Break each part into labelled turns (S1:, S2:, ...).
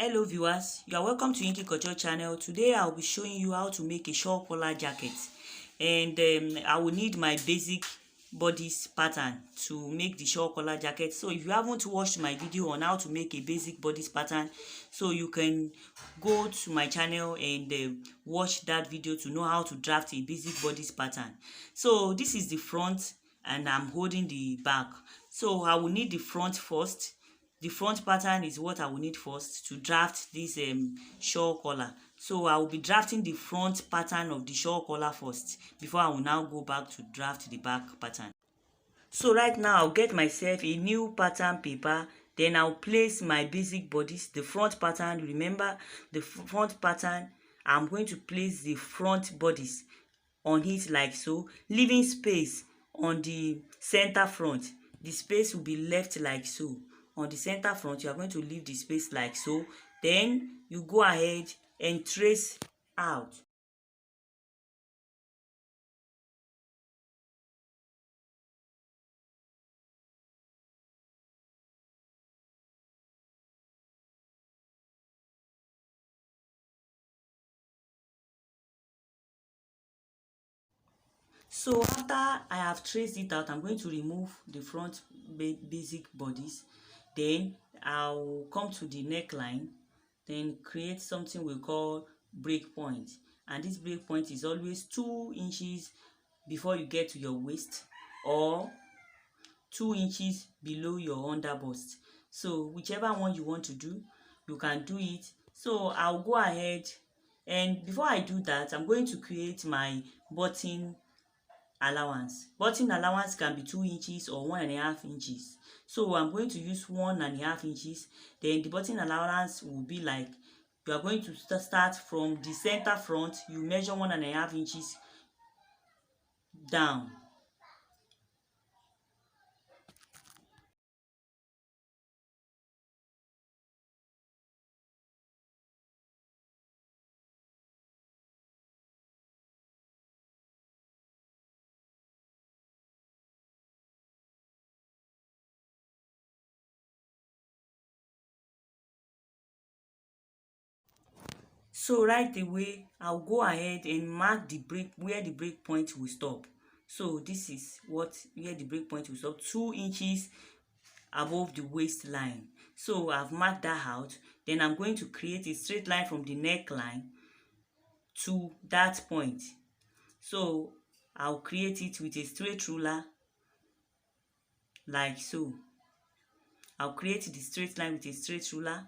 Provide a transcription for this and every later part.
S1: Hello viewers, you are welcome to Indie Culture channel. Today I will be showing you how to make a shawl collar jacket, and I will need my basic bodice pattern to make the shawl collar jacket. So if you haven't watched my video on how to make a basic bodice pattern, so you can go to my channel and watch that video to know how to draft a basic bodice pattern. So this is the front and I'm holding the back. So I will need the front first. The front pattern is what I will need first to draft this shawl collar. So I will be drafting the front pattern of the shawl collar first before I will now go back to draft the back pattern. So right now I'll get myself a new pattern paper. Then I'll place my basic bodice, the front pattern. Remember the front pattern, I'm going to place the front bodice on it like so, leaving space on the center front. The space will be left like so. On the center front, you are going to leave the space like so. Then you go ahead and trace out. So after I have traced it out, I'm going to remove the front basic bodice. Then I'll come to the neckline, then create something we call break point. And this break point is always 2 inches before you get to your waist, or 2 inches below your under bust. So whichever one you want to do, you can do it. So I'll go ahead, and before I do that, I'm going to create my button allowance. Button allowance can be 2 inches or 1.5 inches. So I'm going to use 1.5 inches. Then the button allowance will be like, you are going to start from the center front. You measure 1.5 inches down. So right away, I'll go ahead and mark the break where the break point will stop. So this is where the break point will stop, 2 inches above the waistline. So I've marked that out. Then I'm going to create a straight line from the neckline to that point. So I'll create it with a straight ruler like so. I'll create the straight line with a straight ruler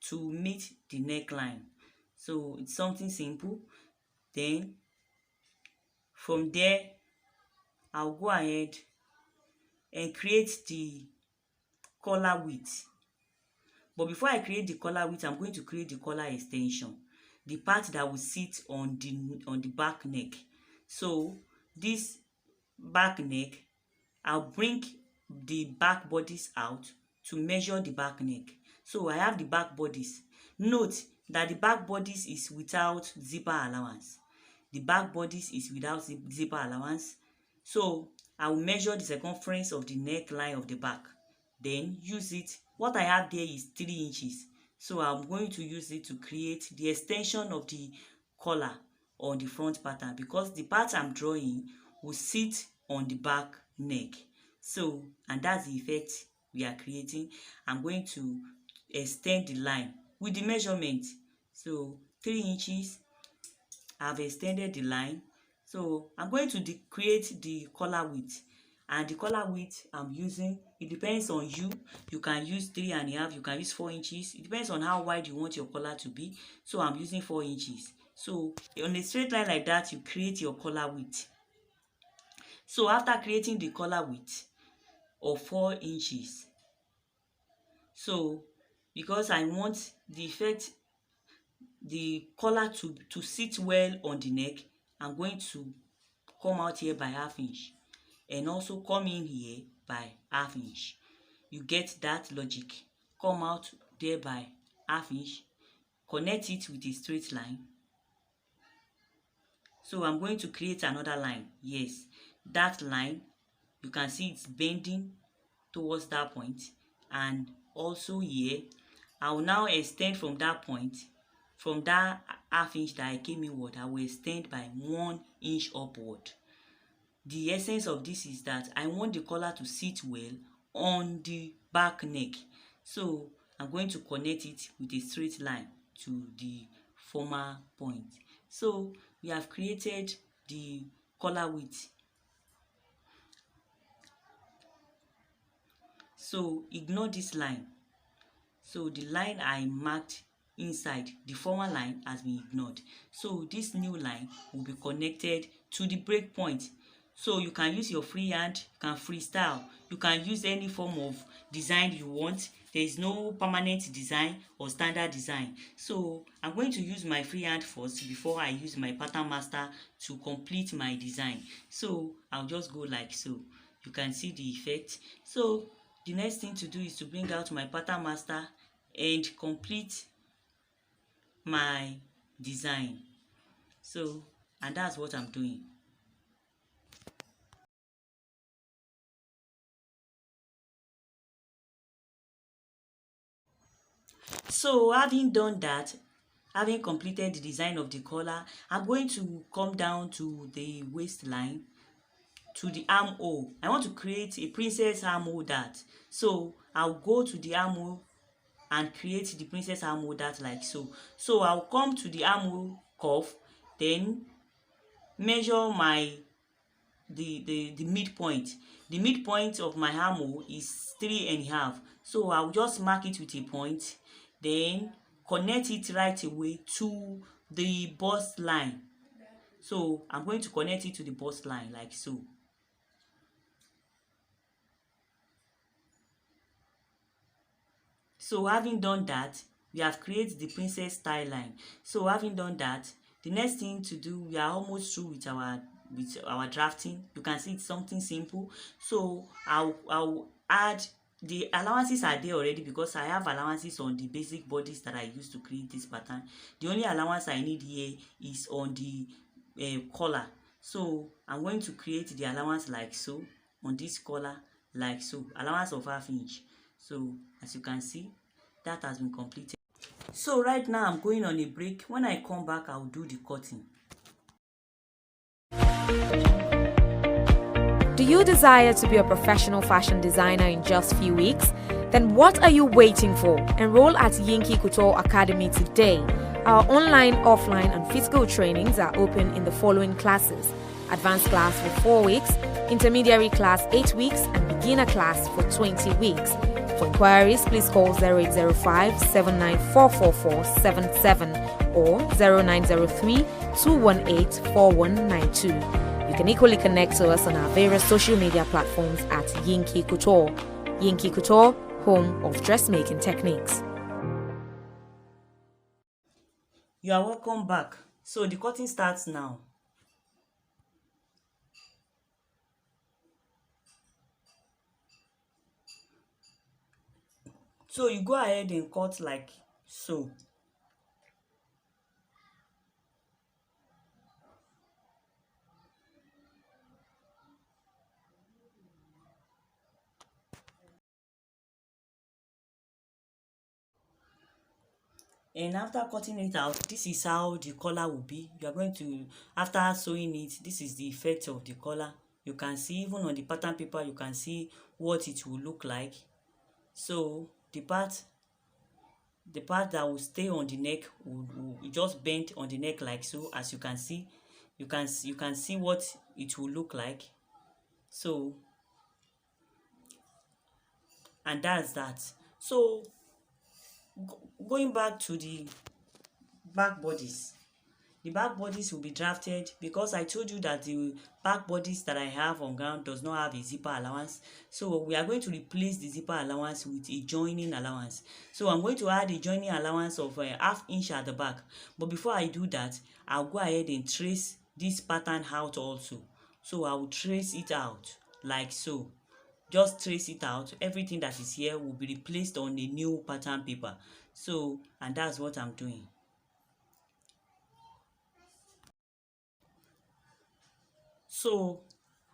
S1: to meet the neckline. So it's something simple. Then from there, I'll go ahead and create the collar width. But before I create the collar width, I'm going to create the collar extension, the part that will sit on the back neck. So this back neck, I'll bring the back bodice out to measure the back neck. So I have the back bodice. Note that the back bodice is without zipper allowance. The back bodice is without zipper allowance. So I will measure the circumference of the neckline of the back. Then use it. What I have there is 3 inches. So I'm going to use it to create the extension of the collar on the front pattern, because the part I'm drawing will sit on the back neck. So, and that's the effect we are creating. I'm going to extend the line with the measurement. So 3 inches, I've extended the line. So I'm going to create the collar width. And the collar width I'm using, it depends on you. You can use 3.5, you can use 4 inches. It depends on how wide you want your collar to be. So I'm using 4 inches. So on a straight line like that, you create your collar width. So after creating the collar width of 4 inches, so because I want the collar to sit well on the neck, I'm going to come out here by 1/2 inch and also come in here by 1/2 inch. You get that logic? Come out there by 1/2 inch, connect it with a straight line. So I'm going to create another line. Yes, that line, you can see it's bending towards that point. And also here, I will now extend from that point, from that half inch that I came inward, I will extend by 1 inch upward. The essence of this is that I want the collar to sit well on the back neck. So I'm going to connect it with a straight line to the former point. So we have created the collar width. So ignore this line. So the line I marked inside, the former line, has been ignored. So this new line will be connected to the break point. So you can use your free hand, you can freestyle, you can use any form of design you want. There is no permanent design or standard design. So I'm going to use my free hand first before I use my pattern master to complete my design. So I'll just go like so. You can see the effect. So the next thing to do is to bring out my pattern master and complete my design. So, and that's what I'm doing. So having done that, having completed the design of the collar, I'm going to come down to the waistline, to the armhole. I want to create a princess armhole dart. So I'll go to the armhole and create the princess armhole dart like so. So I'll come to the armhole curve, then measure my the midpoint. The midpoint of my armhole is 3.5. So I'll just mark it with a point, then connect it right away to the bust line. So I'm going to connect it to the bust line like so. So having done that, we have created the princess style line. So having done that, the next thing to do, we are almost through with our drafting. You can see it's something simple. So I'll add, the allowances are there already because I have allowances on the basic bodies that I used to create this pattern. The only allowance I need here is on the collar. So I'm going to create the allowance like so on this collar, like so, allowance of 1/2 inch. So as you can see, that has been completed. So right now I'm going on a break. When I come back, I'll do the cutting.
S2: Do you desire to be a professional fashion designer in just few weeks? Then what are you waiting for? Enroll at Yankee Couture Academy today. Our online, offline, and physical trainings are open in the following classes: advanced class for 4 weeks, intermediary class 8 weeks, and beginner class for 20 weeks. For inquiries, please call 0805 7944477 or 0903 218 4192. You can equally connect to us on our various social media platforms at Yankee Couture. Yankee Couture, home of dressmaking techniques.
S1: You are welcome back. So the cutting starts now. So you go ahead and cut like so. And after cutting it out, this is how the collar will be. You are going to, after sewing it, this is the effect of the collar. You can see even on the pattern paper, you can see what it will look like. So the part that will stay on the neck will just bend on the neck like so. As you can see, you can see what it will look like. So, and that's that. So going back to the back bodice. The back bodies will be drafted because I told you that the back bodies that I have on ground does not have a zipper allowance. So we are going to replace the zipper allowance with a joining allowance. So I'm going to add a joining allowance of 1/2 inch at the back. But before I do that, I'll go ahead and trace this pattern out also. So I will trace it out like so. Just trace it out. Everything that is here will be replaced on a new pattern paper. So, and that's what I'm doing. So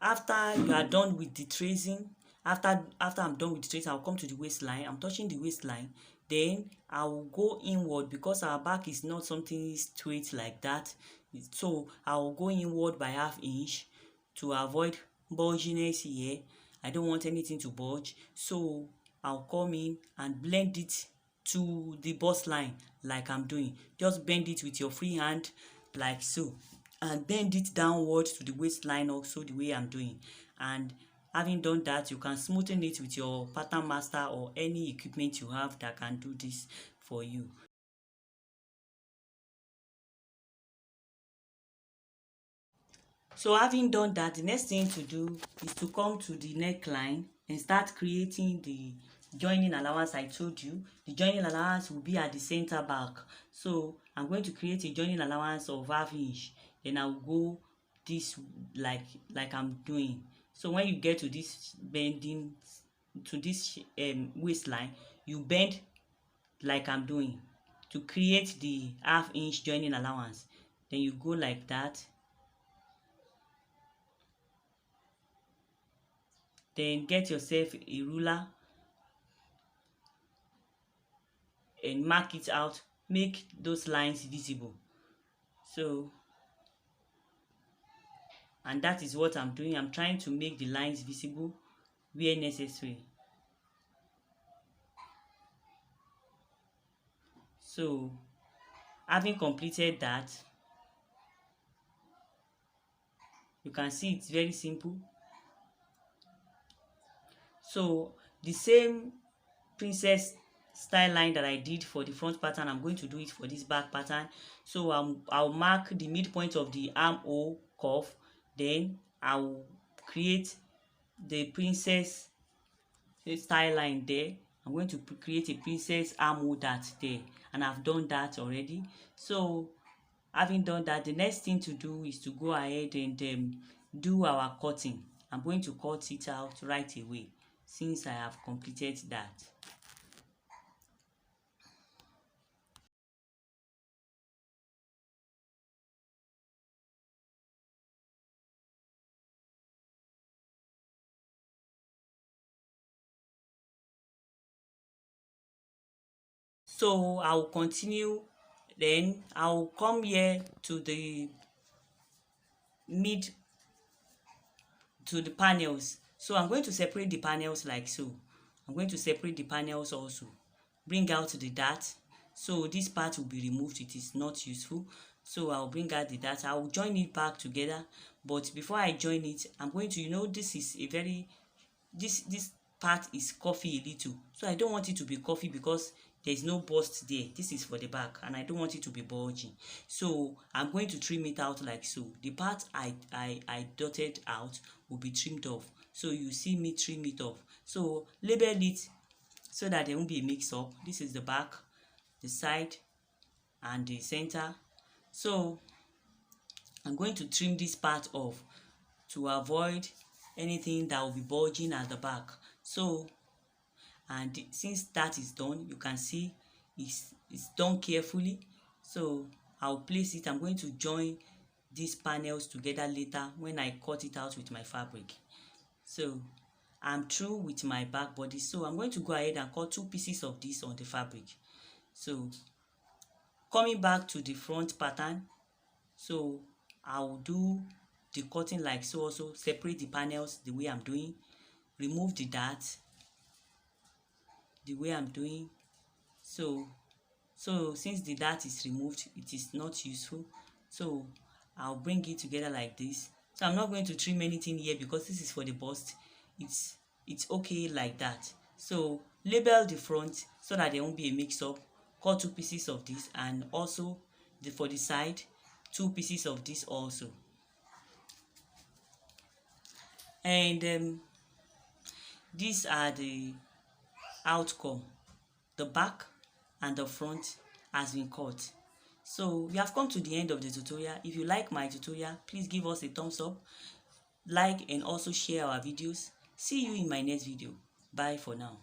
S1: after you are done with the tracing, after I'm done with the tracing, I'll come to the waistline. I'm touching the waistline Then I will go inward because our back is not something straight like that. So I will go inward by 1/2 inch to avoid bulginess here. I don't want anything to bulge. So I'll come in and blend it to the bust line like I'm doing. Just bend it with your free hand like so. And bend it downward to the waistline also the way I'm doing. And having done that, you can smoothen it with your pattern master or any equipment you have that can do this for you. So having done that, the next thing to do is to come to the neckline and start creating the joining allowance I told you. The joining allowance will be at the center back. So I'm going to create a joining allowance of 1/2 inch. Then I'll go this like I'm doing. So when you get to this bending to this waistline, you bend like I'm doing to create the 1/2 inch joining allowance. Then you go like that. Then get yourself a ruler and mark it out. Make those lines visible. So, and that is what I'm doing. I'm trying to make the lines visible where necessary. So, having completed that, you can see it's very simple. So, the same princess style line that I did for the front pattern, I'm going to do it for this back pattern. So I'll mark the midpoint of the armhole curve. Then I'll create the princess style line there. I'm going to create a princess armhole dart there, and I've done that already. So having done that, the next thing to do is to go ahead and do our cutting. I'm going to cut it out right away since I have completed that. So I will continue, then I will come here to the panels. So I'm going to separate the panels like so. I'm going to separate the panels also. Bring out the dart. So this part will be removed, it is not useful. So I'll bring out the dart. I will join it back together. But before I join it, I'm going to, this is a very, this part is coffee a little. So I don't want it to be coffee because there's no bust there. This is for the back and I don't want it to be bulging. So I'm going to trim it out like so. The part I dotted out will be trimmed off. So you see me trim it off. So label it so that there won't be a mix up. This is the back, the side, and the center. So I'm going to trim this part off to avoid anything that will be bulging at the back. So, and since that is done, you can see it's done carefully. So I'll place it. I'm going to join these panels together later when I cut it out with my fabric. So I'm through with my back body. So I'm going to go ahead and cut 2 pieces of this on the fabric. So coming back to the front pattern, so I'll do the cutting like so also. Separate the panels the way I'm doing. Remove the dart the way I'm doing. So since the dart is removed, it is not useful. So I'll bring it together like this. So I'm not going to trim anything here because this is for the bust. It's okay like that. So label the front so that there won't be a mix up. Cut 2 pieces of this, and also for the side 2 pieces of this also. And these are the outcome. The back and the front has been cut. So we have come to the end of the tutorial. If you like my tutorial, please give us a thumbs up, like, and also share our videos. See you in my next video. Bye for now.